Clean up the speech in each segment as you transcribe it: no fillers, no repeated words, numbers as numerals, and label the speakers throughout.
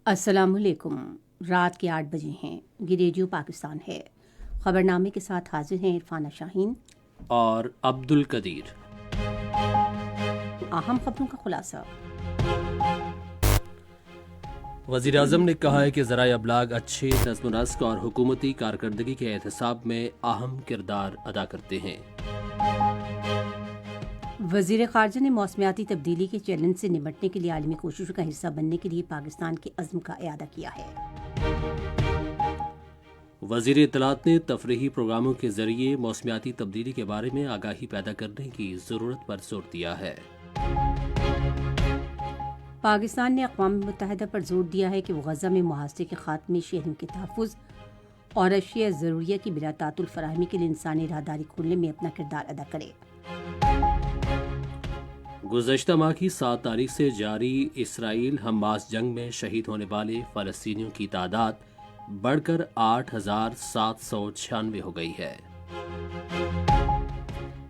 Speaker 1: السلام علیکم۔ رات کے 8 بجے ہیں۔ یہ ریڈیو پاکستان ہے۔ خبرنامے کے ساتھ حاضر ہیں عرفانہ شاہین
Speaker 2: اور عبد القدیر۔
Speaker 1: اہم خبروں کا خلاصہ۔
Speaker 2: وزیر اعظم نے کہا ہے کہ ذرائع ابلاغ اچھے نظم و نسق اور حکومتی کارکردگی کے احتساب میں اہم کردار ادا کرتے ہیں۔
Speaker 1: وزیر خارجہ نے موسمیاتی تبدیلی کے چیلنج سے نمٹنے کے لیے عالمی کوششوں کا حصہ بننے کے لیے پاکستان کے عزم کا اعادہ کیا ہے۔
Speaker 2: وزیر اطلاعات نے تفریحی پروگراموں کے ذریعے موسمیاتی تبدیلی کے بارے میں آگاہی پیدا کرنے کی ضرورت پر زور دیا ہے۔
Speaker 1: پاکستان نے اقوام متحدہ پر زور دیا ہے کہ وہ غزہ میں محاصرے کے خاتمے، شہریوں کے تحفظ اور اشیاء ضروریہ کی بلا تعطل فراہمی کے لیے انسانی راہداری کھولنے میں اپنا کردار ادا کرے۔
Speaker 2: گزشتہ ماہ کی 7 تاریخ سے جاری اسرائیل حماس جنگ میں شہید ہونے والے فلسطینیوں کی تعداد بڑھ کر 8,796 ہو گئی ہے۔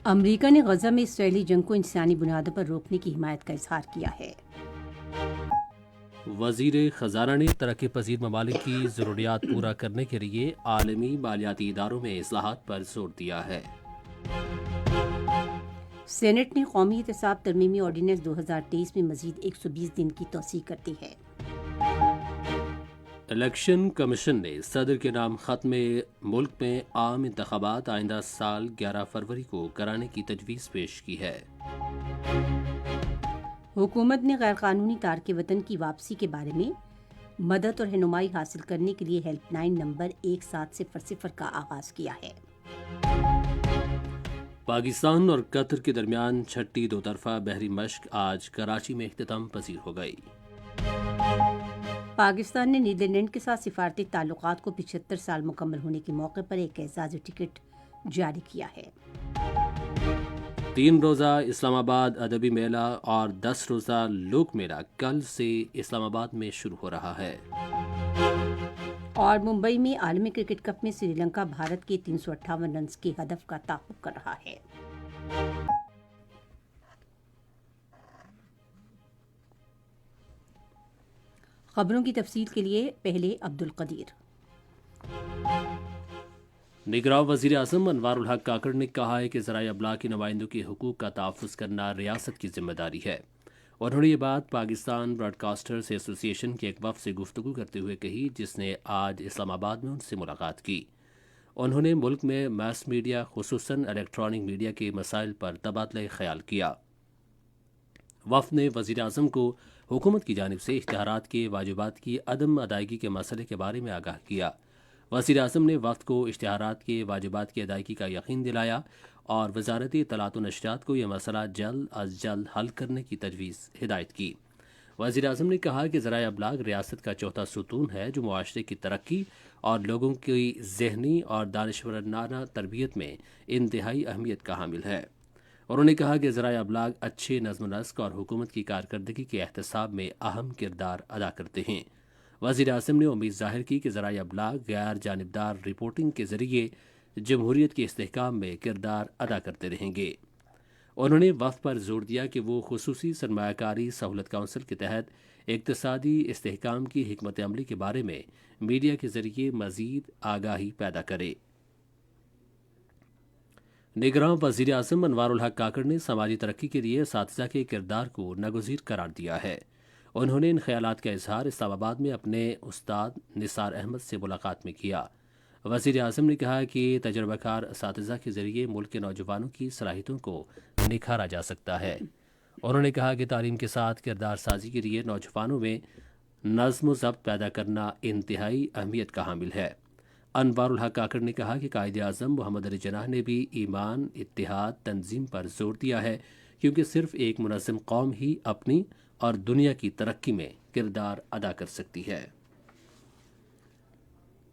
Speaker 1: امریکہ نے غزہ میں اسرائیلی جنگ کو انسانی بنیادوں پر روکنے کی حمایت کا اظہار کیا ہے۔
Speaker 2: وزیر خزانہ نے ترقی پذیر ممالک کی ضروریات پورا کرنے کے لیے عالمی مالیاتی اداروں میں اصلاحات پر زور دیا ہے۔
Speaker 1: سینٹ نے قومی احتساب ترمیمی آرڈیننس 2023 میں مزید 120 دن کی توسیع کر دی ہے۔
Speaker 2: الیکشن کمیشن نے صدر کے نام خط میں ملک میں عام انتخابات آئندہ سال 11 فروری کو کرانے کی تجویز پیش کی ہے۔
Speaker 1: حکومت نے غیر قانونی تارک وطن کی واپسی کے بارے میں مدد اور رہنمائی حاصل کرنے کے لیے ہیلپ لائن نمبر 1700 کا آغاز کیا ہے۔
Speaker 2: پاکستان اور قطر کے درمیان چھٹی دو طرفہ بحری مشق آج کراچی میں اختتام پذیر ہو گئی۔
Speaker 1: پاکستان نے نیدرلینڈ کے ساتھ سفارتی تعلقات کو 75 سال مکمل ہونے کے موقع پر ایک اعزازی ٹکٹ جاری کیا ہے۔
Speaker 2: 3 روزہ اسلام آباد ادبی میلہ اور 10 روزہ لوک میلہ کل سے اسلام آباد میں شروع ہو رہا ہے۔
Speaker 1: اور ممبئی میں عالمی کرکٹ کپ میں سری لنکا بھارت کے 358 رنز کے ہدف کا تعاقب کر رہا ہے۔ خبروں کی تفصیل کے لیے پہلے عبد القدیر۔
Speaker 2: نگراں وزیر اعظم انوار الحق کاکڑ نے کہا ہے کہ ذرائع ابلاغ کے نمائندوں کے حقوق کا تحفظ کرنا ریاست کی ذمہ داری ہے۔ انہوں نے یہ بات پاکستان براڈ کاسٹرز ایسوسی ایشن کے ایک وفد سے گفتگو کرتے ہوئے کہی جس نے آج اسلام آباد میں ان سے ملاقات کی۔ انہوں نے ملک میں میس میڈیا خصوصاً الیکٹرانک میڈیا کے مسائل پر تبادلہ خیال کیا۔ وفد نے وزیر اعظم کو حکومت کی جانب سے اشتہارات کے واجبات کی عدم ادائیگی کے مسئلے کے بارے میں آگاہ کیا۔ وزیر اعظم نے وفد کو اشتہارات کے واجبات کی ادائیگی کا یقین دلایا اور وزارت اطلاعات و نشریات کو یہ مسئلہ جلد از جلد حل کرنے کی تجویز ہدایت کی۔ وزیر اعظم نے کہا کہ ذرائع ابلاغ ریاست کا چوتھا ستون ہے جو معاشرے کی ترقی اور لوگوں کی ذہنی اور دانشورانہ تربیت میں انتہائی اہمیت کا حامل ہے۔ انہوں نے کہا کہ ذرائع ابلاغ اچھے نظم و نسق اور حکومت کی کارکردگی کے احتساب میں اہم کردار ادا کرتے ہیں۔ وزیر اعظم نے امید ظاہر کی کہ ذرائع ابلاغ غیر جانبدار رپورٹنگ کے ذریعے جمہوریت کے استحکام میں کردار ادا کرتے رہیں گے۔ انہوں نے وفد پر زور دیا کہ وہ خصوصی سرمایہ کاری سہولت کونسل کے تحت اقتصادی استحکام کی حکمت عملی کے بارے میں میڈیا کے ذریعے مزید آگاہی پیدا کرے۔ نگراں وزیر اعظم انوار الحق کاکڑ نے سماجی ترقی کے لیے اساتذہ کے کردار کو ناگزیر قرار دیا ہے۔ انہوں نے ان خیالات کا اظہار اسلام آباد میں اپنے استاد نثار احمد سے ملاقات میں کیا۔ وزیر اعظم نے کہا کہ تجربہ کار اساتذہ کے ذریعے ملک کے نوجوانوں کی صلاحیتوں کو نکھارا جا سکتا ہے۔ انہوں نے کہا کہ تعلیم کے ساتھ کردار سازی کے لیے نوجوانوں میں نظم و ضبط پیدا کرنا انتہائی اہمیت کا حامل ہے۔ انوار الحق کاکڑ نے کہا کہ قائد اعظم محمد علی جناح نے بھی ایمان، اتحاد، تنظیم پر زور دیا ہے کیونکہ صرف ایک منظم قوم ہی اپنی اور دنیا کی ترقی میں کردار ادا کر سکتی ہے۔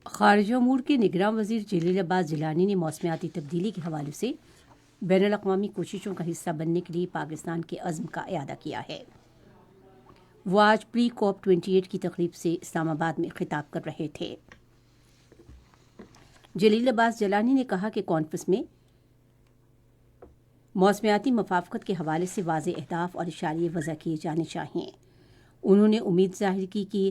Speaker 1: خارجہ امور کے نگراں وزیر جلیل عباس جیلانی نے موسمیاتی تبدیلی کے حوالے سے بین الاقوامی کوششوں کا حصہ بننے کے لیے پاکستان کے عزم کا اعادہ کیا ہے۔ وہ آج پری کوپ 28 کی تقریب سے اسلام آباد میں خطاب کر رہے تھے۔ جلیل عباس جیلانی نے کہا کہ کانفرنس میں موسمیاتی مفافقت کے حوالے سے واضح اہداف اور اشاریے وضع کیے جانے چاہئیں۔ انہوں نے امید ظاہر کی کہ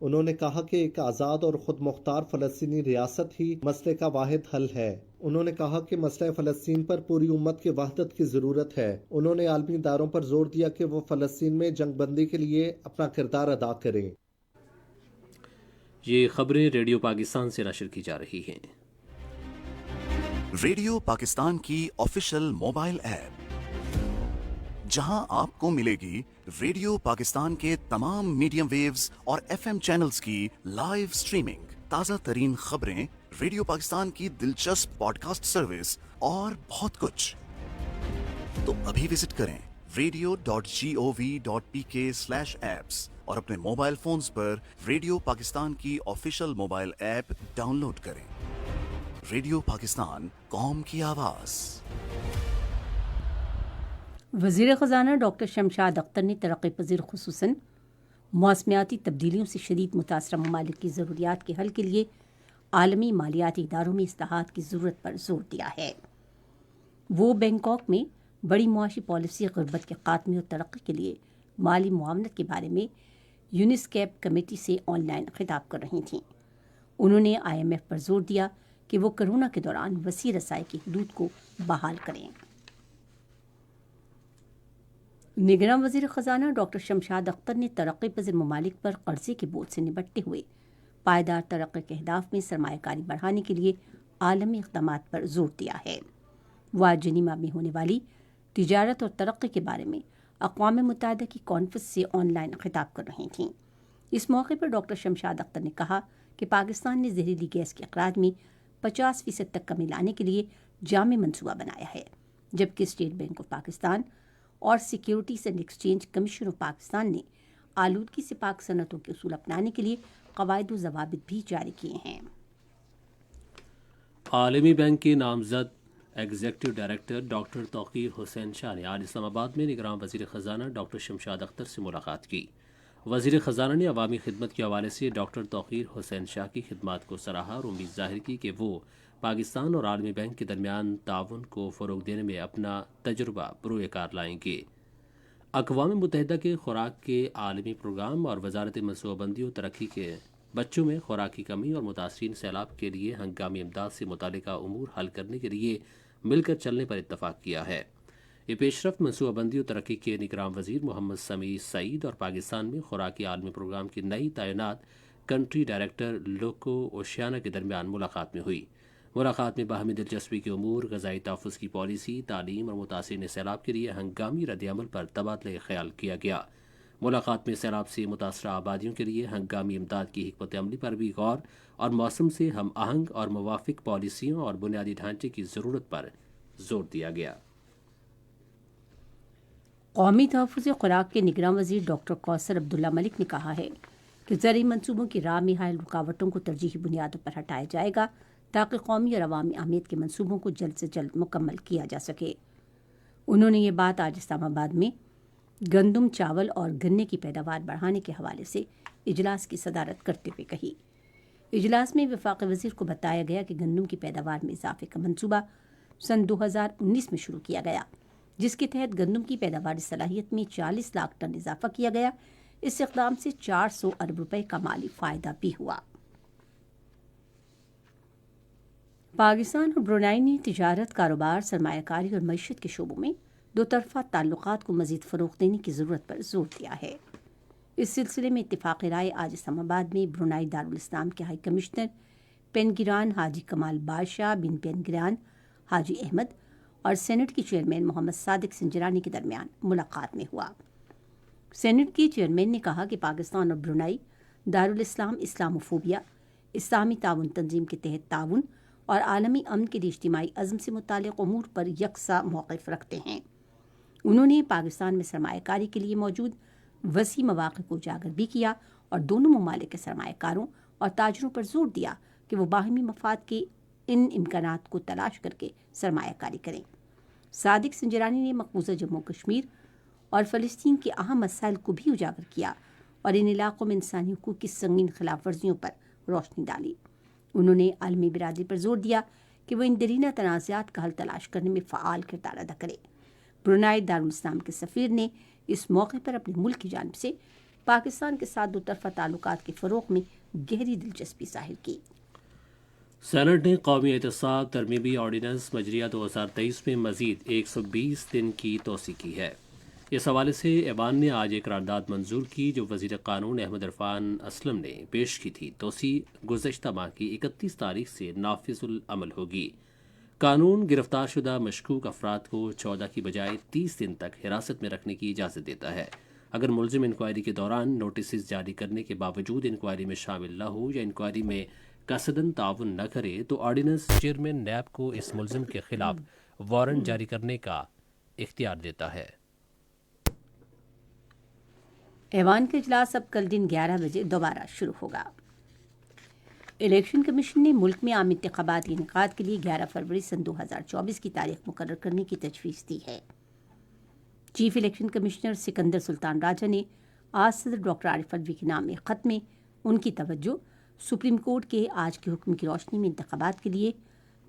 Speaker 3: انہوں نے کہا کہ ایک آزاد اور خود مختار فلسطینی ریاست ہی مسئلے کا واحد حل ہے۔ انہوں نے کہا کہ مسئلہ فلسطین پر پوری امت کی وحدت کی ضرورت ہے۔ انہوں نے عالمی اداروں پر زور دیا کہ وہ فلسطین میں جنگ بندی کے لیے اپنا کردار ادا کریں۔
Speaker 2: یہ خبریں ریڈیو پاکستان سے نشر کی جا رہی ہیں۔
Speaker 4: ریڈیو پاکستان کی آفیشیل موبائل ایپ، جہاں آپ کو ملے گی ریڈیو پاکستان کے تمام میڈیم ویوز اور ایف ایم چینلز کی لائیو سٹریمنگ، تازہ ترین خبریں، ریڈیو پاکستان کی دلچسپ پوڈ کاسٹ سروس اور بہت کچھ۔ تو ابھی وزٹ کریں radio.gov.pk/apps اور اپنے موبائل فونز پر ریڈیو پاکستان کی official mobile app download کریں۔ ریڈیو پاکستان، قوم کی آواز۔
Speaker 1: وزیر خزانہ ڈاکٹر شمشاد اختر نے ترقی پذیر خصوصاً موسمیاتی تبدیلیوں سے شدید متاثرہ ممالک کی ضروریات کے حل کے لیے عالمی مالیاتی اداروں میں اصلاحات کی ضرورت پر زور دیا ہے۔ وہ بینکاک میں بڑی معاشی پالیسی غربت کے خاتمے اور ترقی کے لیے مالی معاونت کے بارے میں یونیسکیپ کمیٹی سے آن لائن خطاب کر رہی تھیں۔ انہوں نے IMF پر زور دیا کہ وہ کرونا کے دوران وسیع رسائی کی حدود کو بحال کریں۔ نگراں وزیر خزانہ ڈاکٹر شمشاد اختر نے ترقی پذیر ممالک پر قرضے کے بوجھ سے نمٹتے ہوئے پائیدار ترقی کے اہداف میں سرمایہ کاری بڑھانے کے لیے عالمی اقدامات پر زور دیا ہے۔ وہ آج جنیوا میں ہونے والی تجارت اور ترقی کے بارے میں اقوام متحدہ کی کانفرنس سے آن لائن خطاب کر رہی تھیں۔ اس موقع پر ڈاکٹر شمشاد اختر نے کہا کہ پاکستان نے زہریلی گیس کے اخراج میں 50% تک کمی لانے کے لیے جامع منصوبہ بنایا ہے، جبکہ اسٹیٹ بینک آف پاکستان اور securities and exchange commission of Pakistan نے آلودگی سے پاک صنعتوں کے اصول اپنانے کے لیے قواعد و ضوابط بھی جاری کیے ہیں۔
Speaker 2: عالمی بینک کے نامزد ایگزیکٹو ڈائریکٹر ڈاکٹر توقیر حسین شاہ نے آج اسلام آباد میں نگراں وزیر خزانہ ڈاکٹر شمشاد اختر سے ملاقات کی۔ وزیر خزانہ نے عوامی خدمت کے حوالے سے ڈاکٹر توقیر حسین شاہ کی خدمات کو سراہا اور امید ظاہر کی کہ وہ پاکستان اور عالمی بینک کے درمیان تعاون کو فروغ دینے میں اپنا تجربہ بروئے کار لائیں گے۔ اقوام متحدہ کے خوراک کے عالمی پروگرام اور وزارت منصوبہ بندی و ترقی کے بچوں میں خوراک کی کمی اور متاثرین سیلاب کے لیے ہنگامی امداد سے متعلقہ امور حل کرنے کے لیے مل کر چلنے پر اتفاق کیا ہے۔ یہ پیش رفت منصوبہ بندی و ترقی کے نگراں وزیر محمد سمیع سعید اور پاکستان میں خوراکی عالمی پروگرام کی نئی تعینات کنٹری ڈائریکٹر لوکو اوشیانا کے درمیان ملاقات میں ہوئی۔ ملاقات میں باہمی دلچسپی کے امور، غذائی تحفظ کی پالیسی، تعلیم اور متاثرین سیلاب کے لیے ہنگامی رد عمل پر تبادلہ خیال کیا گیا۔ ملاقات میں سیلاب سے متاثرہ آبادیوں کے لیے ہنگامی امداد کی حکمت عملی پر بھی غور اور موسم سے ہم آہنگ اور موافق پالیسیوں اور بنیادی ڈھانچے کی ضرورت پر زور دیا گیا۔
Speaker 1: قومی تحفظ خوراک کے نگراں وزیر ڈاکٹر کوثر عبداللہ ملک نے کہا ہے کہ زرعی منصوبوں کی راہ میں حائل رکاوٹوں کو ترجیحی بنیادوں پر ہٹایا جائے گا تاکہ قومی اور عوامی اہمیت کے منصوبوں کو جلد سے جلد مکمل کیا جا سکے۔ انہوں نے یہ بات آج اسلام آباد میں گندم، چاول اور گنے کی پیداوار بڑھانے کے حوالے سے اجلاس کی صدارت کرتے ہوئے کہی۔ اجلاس میں وفاقی وزیر کو بتایا گیا کہ گندم کی پیداوار میں اضافے کا منصوبہ سن 2019 میں شروع کیا گیا، جس کے تحت گندم کی پیداواری صلاحیت میں 40 لاکھ ٹن اضافہ کیا گیا۔ اس اقدام سے 400 ارب روپے کا مالی فائدہ بھی ہوا۔ پاکستان اور برونائی نے تجارت، کاروبار، سرمایہ کاری اور معیشت کے شعبوں میں دو طرفہ تعلقات کو مزید فروغ دینے کی ضرورت پر زور دیا ہے۔ اس سلسلے میں اتفاق رائے آج اسلام آباد میں برونائی دارالاسلام کے ہائی کمشنر پینگران حاجی کمال بادشاہ بن پینگران حاجی احمد اور سینٹ کی چیئرمین محمد صادق سنجرانی کے درمیان ملاقات میں ہوا۔ سینٹ کی چیئرمین نے کہا کہ پاکستان اور برونائی دارالاسلام اسلاموفوبیا، اسلامی تعاون تنظیم کے تحت تعاون اور عالمی امن کے لیے اجتماعی عزم سے متعلق امور پر یکساں موقف رکھتے ہیں۔ انہوں نے پاکستان میں سرمایہ کاری کے لیے موجود وسیع مواقع کو اجاگر بھی کیا اور دونوں ممالک کے سرمایہ کاروں اور تاجروں پر زور دیا کہ وہ باہمی مفاد کے ان امکانات کو تلاش کر کے سرمایہ کاری کریں۔ صادق سنجرانی نے مقبوضہ جموں کشمیر اور فلسطین کے اہم مسائل کو بھی اجاگر کیا اور ان علاقوں میں انسانی حقوق کی سنگین خلاف ورزیوں پر روشنی ڈالی۔ انہوں نے عالمی برادری پر زور دیا کہ وہ ان درینہ تنازعات کا حل تلاش کرنے میں فعال کردار ادا کرے۔ برونائی دارالاسلام کے سفیر نے اس موقع پر اپنے ملک کی جانب سے پاکستان کے ساتھ دو طرفہ تعلقات کے فروغ میں گہری دلچسپی ظاہر کی۔
Speaker 2: سینٹ نے قومی احتساب ترمیمی آرڈیننس مجریہ 2023 میں مزید 120 دن کی توسیع کی ہے۔ اس حوالے سے ایوان نے آج ایک قرارداد منظور کی جو وزیر قانون احمد عرفان اسلم نے پیش کی تھی۔ توسیع گزشتہ ماہ کی 31 تاریخ سے نافذ العمل ہوگی۔ قانون گرفتار شدہ مشکوک افراد کو 14 کی بجائے 30 دن تک حراست میں رکھنے کی اجازت دیتا ہے۔ اگر ملزم انکوائری کے دوران نوٹسز جاری کرنے کے باوجود انکوائری میں شامل نہ ہو یا انکوائری میں قصداً تعاون نہ کرے تو آرڈیننس چیئرمین نیب کو اس ملزم کے خلاف وارنٹ جاری کرنے کا اختیار دیتا ہے۔
Speaker 1: ایوان کا اجلاس اب کل دن 11 بجے دوبارہ شروع ہوگا۔ الیکشن کمیشن نے ملک میں عام انتخابات کے انعقاد کے لیے 11 فروری سن 2024 کی تاریخ مقرر کرنے کی تجویز دی ہے۔ چیف الیکشن کمشنر سکندر سلطان راجہ نے آج صدر ڈاکٹر عارف الوی کے نام ایک خط میں ان کی توجہ سپریم کورٹ کے آج کے حکم کی روشنی میں انتخابات کے لیے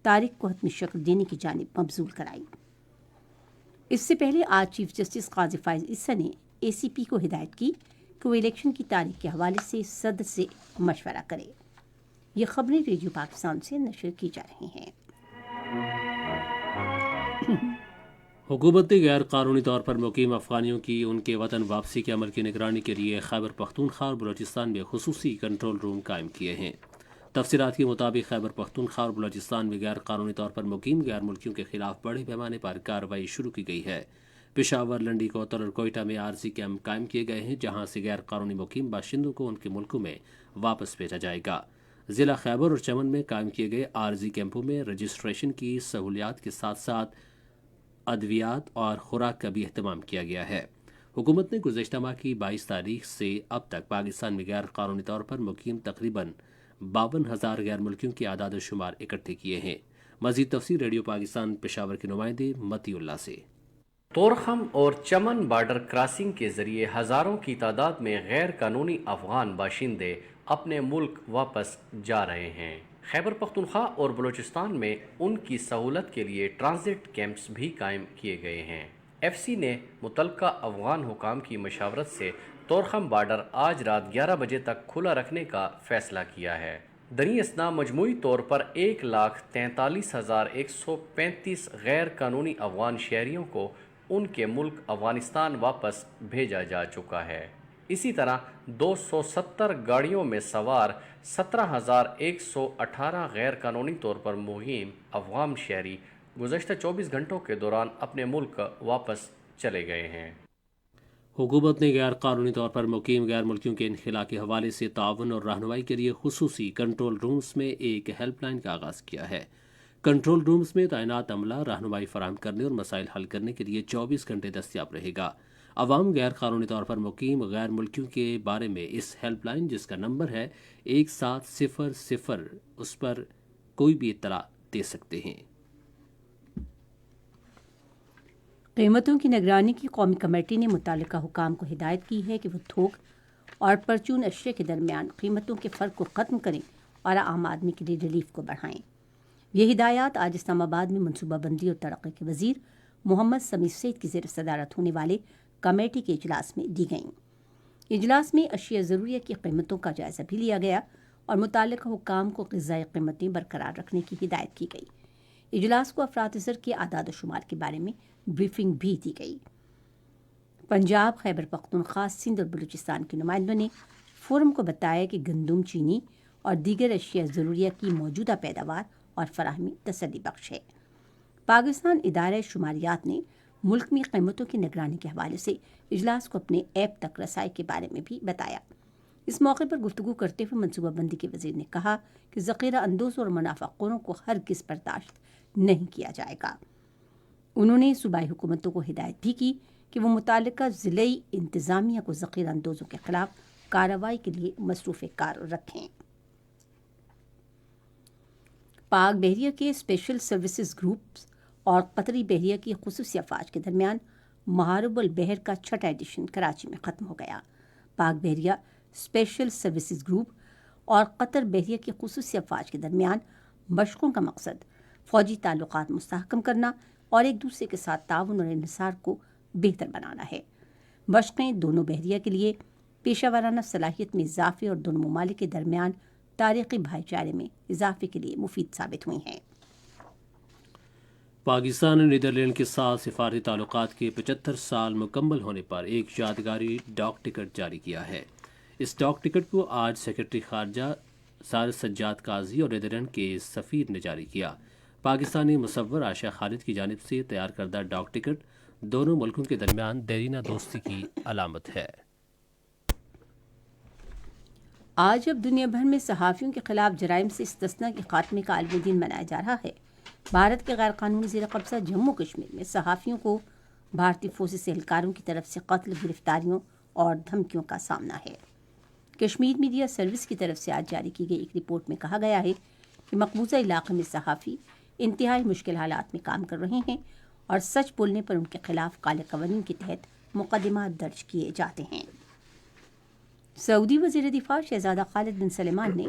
Speaker 1: تاریخ کو حتمی شکل دینے کی جانب مبذول کرائی۔ اس سے پہلے آج چیف جسٹس قاضی فائز عیسیٰ نے اے سی پی کو ہدایت کی کہ وہ الیکشن کی تاریخ کے حوالے سے صدر سے مشورہ کرے۔ یہ خبریں ریڈیو پاکستان سے نشر کی جا رہی ہیں۔
Speaker 2: حکومت نے غیر قانونی طور پر مقیم افغانیوں کی ان کے وطن واپسی کے عمل کی نگرانی کے لیے خیبر پختونخوا اور بلوچستان میں خصوصی کنٹرول روم قائم کیے ہیں۔ تفصیلات کے مطابق خیبر پختونخوا اور بلوچستان میں غیر قانونی طور پر مقیم غیر ملکیوں کے خلاف بڑے پیمانے پر کارروائی شروع کی گئی ہے۔ پشاور، لنڈی کوتر اور کوئٹہ میں عارضی کیمپ قائم کیے گئے ہیں جہاں سے غیر قانونی مقیم باشندوں کو ان کے ملکوں میں واپس بھیجا جائے گا۔ ضلع خیبر اور چمن میں قائم کیے گئے عارضی کیمپوں میں رجسٹریشن کی سہولیات کے ساتھ ساتھ ادویات اور خوراک کا بھی اہتمام کیا گیا ہے۔ حکومت نے گزشتہ ماہ کی 22 تاریخ سے اب تک پاکستان میں غیر قانونی طور پر مقیم تقریباً 52,000 غیر ملکیوں کے اعداد و شمار اکٹھے کیے ہیں۔ مزید تفصیل ریڈیو پاکستان پشاور کے نمائندے متی اللہ سے۔
Speaker 5: طورخم اور چمن بارڈر کراسنگ کے ذریعے ہزاروں کی تعداد میں غیر قانونی افغان باشندے اپنے ملک واپس جا رہے ہیں۔ خیبر پختونخوا اور بلوچستان میں ان کی سہولت کے لیے ٹرانزٹ کیمپس بھی قائم کیے گئے ہیں۔ ایف سی نے متعلقہ افغان حکام کی مشاورت سے طورخم بارڈر آج رات 11 بجے تک کھلا رکھنے کا فیصلہ کیا ہے۔ دریں اثنا مجموعی طور پر 1,43,135 غیر قانونی افغان شہریوں کو ان کے ملک افغانستان واپس بھیجا جا چکا ہے۔ اسی طرح 270 گاڑیوں میں سوار 17,118 غیر قانونی طور پر مقیم افغان شہری گزشتہ 24 گھنٹوں کے دوران اپنے ملک واپس چلے گئے ہیں۔
Speaker 2: حکومت نے غیر قانونی طور پر مقیم غیر ملکیوں کے انخلا کے حوالے سے تعاون اور رہنمائی کے لیے خصوصی کنٹرول رومز میں ایک ہیلپ لائن کا آغاز کیا ہے۔ کنٹرول رومز میں تعینات عملہ رہنمائی فراہم کرنے اور مسائل حل کرنے کے لیے 24 گھنٹے دستیاب رہے گا۔ عوام غیر قانونی طور پر مقیم غیر ملکیوں کے بارے میں اس ہیلپ لائن جس کا نمبر ہے 1700 اس پر کوئی بھی اطلاع دے سکتے ہیں۔
Speaker 1: قیمتوں کی نگرانی کی قومی کمیٹی نے متعلقہ حکام کو ہدایت کی ہے کہ وہ تھوک اور پرچون اشیاء کے درمیان قیمتوں کے فرق کو ختم کریں اور عام آدمی کے لیے ریلیف کو بڑھائیں۔ یہ ہدایات آج اسلام آباد میں منصوبہ بندی اور ترقی کے وزیر محمد سمیع سعید کی زیر صدارت ہونے والے کمیٹی کے اجلاس میں دی گئیں۔ اجلاس میں اشیاء ضروریہ کی قیمتوں کا جائزہ بھی لیا گیا اور متعلقہ حکام کو غذائی قیمتیں برقرار رکھنے کی ہدایت کی گئی۔ اجلاس کو افراط زر کے اعداد و شمار کے بارے میں بریفنگ بھی دی گئی۔ پنجاب، خیبر پختونخوا، سندھ اور بلوچستان کے نمائندوں نے فورم کو بتایا کہ گندم، چینی اور دیگر اشیاء ضروریہ کی موجودہ پیداوار اور فراہمی تسلی بخش ہے۔ پاکستان ادارہ شماریات نے ملک میں قیمتوں کی نگرانی کے حوالے سے اجلاس کو اپنے ایپ تک رسائی کے بارے میں بھی بتایا۔ اس موقع پر گفتگو کرتے ہوئے منصوبہ بندی کے وزیر نے کہا کہ ذخیرہ اندوزوں اور منافع خوروں کو ہرگز برداشت نہیں کیا جائے گا۔ انہوں نے صوبائی حکومتوں کو ہدایت بھی کی کہ وہ متعلقہ ضلعی انتظامیہ کو ذخیرہ اندوزوں کے خلاف کارروائی کے لیے مصروف کار رکھیں۔ پاک بحریہ کے اسپیشل سروسز گروپس اور قطری بحریہ کی خصوصی افواج کے درمیان محارب البحر کا 6واں ایڈیشن کراچی میں ختم ہو گیا۔ پاک بحریہ اسپیشل سروسز گروپ اور قطر بحریہ کی خصوصی افواج کے درمیان مشقوں کا مقصد فوجی تعلقات مستحکم کرنا اور ایک دوسرے کے ساتھ تعاون اور انحصار کو بہتر بنانا ہے۔ مشقیں دونوں بحریہ کے لیے پیشہ ورانہ صلاحیت میں اضافے اور دونوں ممالک کے درمیان تاریخی بھائی چارے میں اضافے کے لیے مفید ثابت ہوئی ہیں۔
Speaker 2: پاکستان نے نیدرلینڈ کے ساتھ سفارتی تعلقات کے 75 سال مکمل ہونے پر ایک یادگاری ڈاک ٹکٹ جاری کیا ہے۔ اس ڈاک ٹکٹ کو آج سیکرٹری خارجہ سار سجاد قاضی اور نیدرلینڈ کے سفیر نے جاری کیا۔ پاکستانی مصور عائشہ خالد کی جانب سے تیار کردہ ڈاک ٹکٹ دونوں ملکوں کے درمیان دیرینہ دوستی کی علامت ہے۔
Speaker 1: آج اب دنیا بھر میں صحافیوں کے خلاف جرائم سے استثناء کے خاتمے کا عالمی دن منایا جا رہا ہے۔ بھارت کے غیر قانونی زیر قبضہ جموں کشمیر میں صحافیوں کو بھارتی فوجی اہلکاروں کی طرف سے قتل، گرفتاریوں اور دھمکیوں کا سامنا ہے۔ کشمیر میڈیا سروس کی طرف سے آج جاری کی گئی ایک رپورٹ میں کہا گیا ہے کہ مقبوضہ علاقے میں صحافی انتہائی مشکل حالات میں کام کر رہے ہیں اور سچ بولنے پر ان کے خلاف کالے قوانین کے تحت مقدمات درج کیے جاتے ہیں۔ سعودی وزیر دفاع شہزادہ خالد بن سلمان نے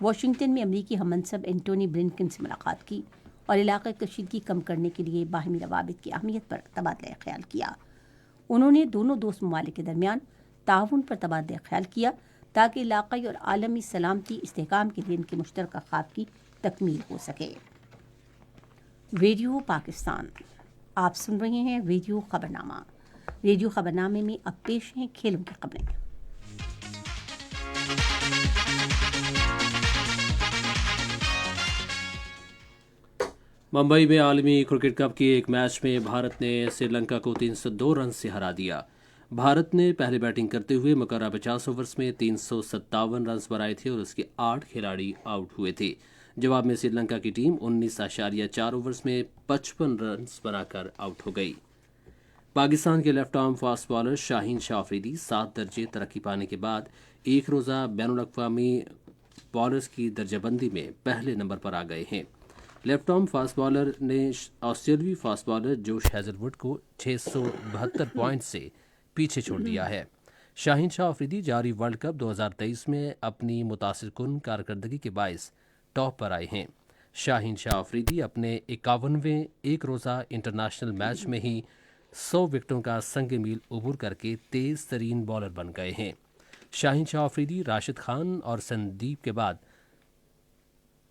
Speaker 1: واشنگٹن میں امریکی ہم منصب اینٹونی بلنکن سے ملاقات کی اور علاقۂ کشیدگی کم کرنے کے لیے باہمی روابط کی اہمیت پر تبادلہ خیال کیا۔ انہوں نے دونوں دوست ممالک کے درمیان تعاون پر تبادلہ خیال کیا تاکہ علاقائی اور عالمی سلامتی استحکام کے لیے ان کے مشترکہ خواب کی تکمیل ہو سکے۔ ریڈیو پاکستان، آپ سن رہے ہیں ریڈیو خبرنامہ۔ ریڈیو خبرنامے میں اب پیش ہیں کھیلوں کی خبریں۔
Speaker 2: ممبئی میں عالمی کرکٹ کپ کے ایک میچ میں بھارت نے سری لنکا کو 302 رن سے ہرا دیا۔ بھارت نے پہلے بیٹنگ کرتے ہوئے مقررہ 50 اوورز میں 357 رنز بنائے تھے اور اس کے 8 کھلاڑی آؤٹ ہوئے تھے۔ جواب میں سری لنکا کی ٹیم 19.4 اوورز میں 55 رنز بنا کر آؤٹ ہو گئی۔ پاکستان کے لیفٹ آرم فاسٹ بالر شاہین شاہ آفریدی 7 درجے ترقی پانے کے بعد ایک روزہ بین الاقوامی بالرز کی درجہ بندی میں پہلے نمبر پر آ گئے ہیں۔ لیفٹ آرم فاسٹ بالر نے آسٹریلوی فاسٹ بالر جوش ہیزل ووڈ کو 672 پوائنٹ سے پیچھے چھوڑ دیا ہے۔ شاہین شاہ آفریدی جاری ورلڈ کپ 2023 میں اپنی متاثر کن کارکردگی کے باعث ٹاپ پر آئے ہیں۔ شاہین شاہ آفریدی اپنے 51ویں ایک روزہ انٹرنیشنل میچ میں ہی 100 وکٹوں کا سنگ میل عبور کر کے تیز ترین بالر بن گئے ہیں۔ شاہین شاہ آفریدی راشد خان اور سندیپ کے بعد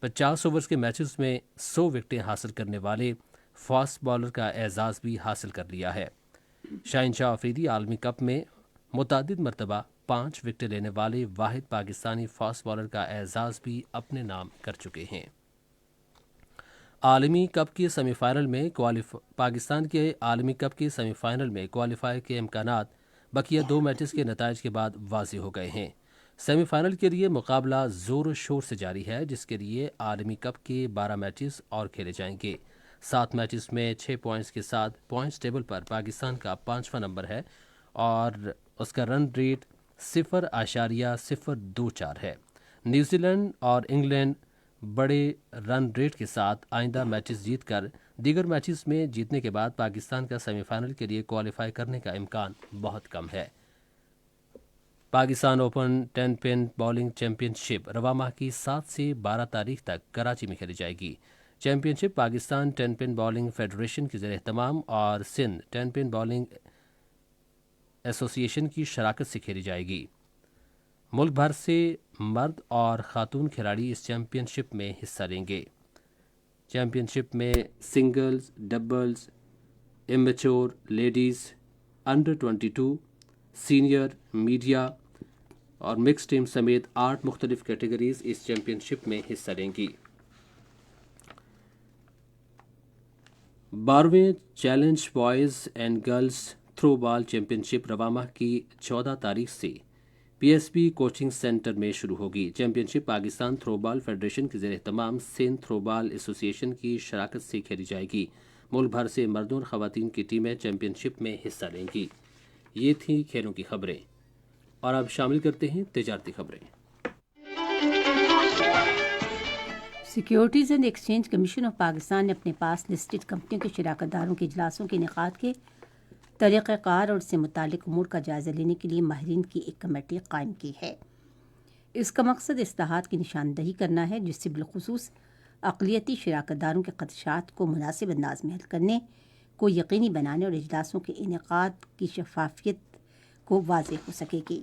Speaker 2: 50 اوورز کے میچز میں 100 وکٹیں حاصل کرنے والے فاسٹ بالر کا اعزاز بھی حاصل کر لیا ہے۔ شاہین شاہ آفریدی عالمی کپ میں متعدد مرتبہ 5 وکٹیں لینے والے واحد پاکستانی فاسٹ بالر کا اعزاز بھی اپنے نام کر چکے ہیں۔ عالمی کپ کے سیمی فائنل میں پاکستان کے عالمی کپ کے سیمی فائنل میں کوالیفائی کے امکانات بقیہ 2 میچز کے نتائج کے بعد واضح ہو گئے ہیں۔ سیمی فائنل کے لیے مقابلہ زور و شور سے جاری ہے، جس کے لیے عالمی کپ کے 12 میچز اور کھیلے جائیں گے۔ 7 میچز میں 6 پوائنٹس کے ساتھ پوائنٹس ٹیبل پر پاکستان کا 5واں نمبر ہے اور اس کا رن ریٹ 0.024 ہے۔ نیوزی لینڈ اور انگلینڈ بڑے رن ریٹ کے ساتھ آئندہ میچز جیت کر دیگر میچز میں جیتنے کے بعد پاکستان کا سیمی فائنل کے لیے کوالیفائی کرنے کا امکان بہت کم ہے۔ پاکستان اوپن 10 پن بالنگ چیمپئن شپ رواں ماہ کی 7 سے 12 تاریخ تک کراچی میں کھیلی جائے گی۔ چیمپئن شپ پاکستان 10 پن بالنگ فیڈریشن کے زیر اہتمام اور سندھ 10 پن بالنگ ایسوسی ایشن کی شراکت سے کھیلی جائے گی۔ ملک بھر سے مرد اور خاتون کھلاڑی اس چیمپئن شپ میں حصہ لیں گے۔ چیمپئن شپ میں singles, doubles, amateur, ladies, under 22، senior, media اور مکس ٹیم سمیت 8 مختلف کیٹیگریز اس چیمپئن شپ میں حصہ لیں گی۔ 12ویں challenge boys and girls throw ball championship رواں ماہ کی 14 تاریخ سے P S B coaching centre میں شروع ہوگی۔ Championship Pakistan throw ball federation کے زیر اہتمام سندھ تھرو بال ایسوسی ایشن کی شراکت سے کھیلی جائے گی۔ ملک بھر سے مردوں اور خواتین کی ٹیمیں چیمپئن شپ میں حصہ لیں گی۔ یہ تھیں کھیلوں کی خبریں، اور اب شامل کرتے ہیں تجارتی خبریں۔
Speaker 1: Securities and exchange commission of Pakistan نے اپنے پاس لسٹڈ کمپنیوں کے شراکت داروں کے اجلاسوں کے انعقاد کے طریقہ کار اور اس سے متعلق امور کا جائزہ لینے کے لیے ماہرین کی ایک کمیٹی قائم کی ہے۔ اس کا مقصد اصلاحات کی نشاندہی کرنا ہے، جس سے بالخصوص اقلیتی شراکت داروں کے خدشات کو مناسب انداز میں حل کرنے کو یقینی بنانے اور اجلاسوں کے انعقاد کی شفافیت کو واضح ہو سکے گی۔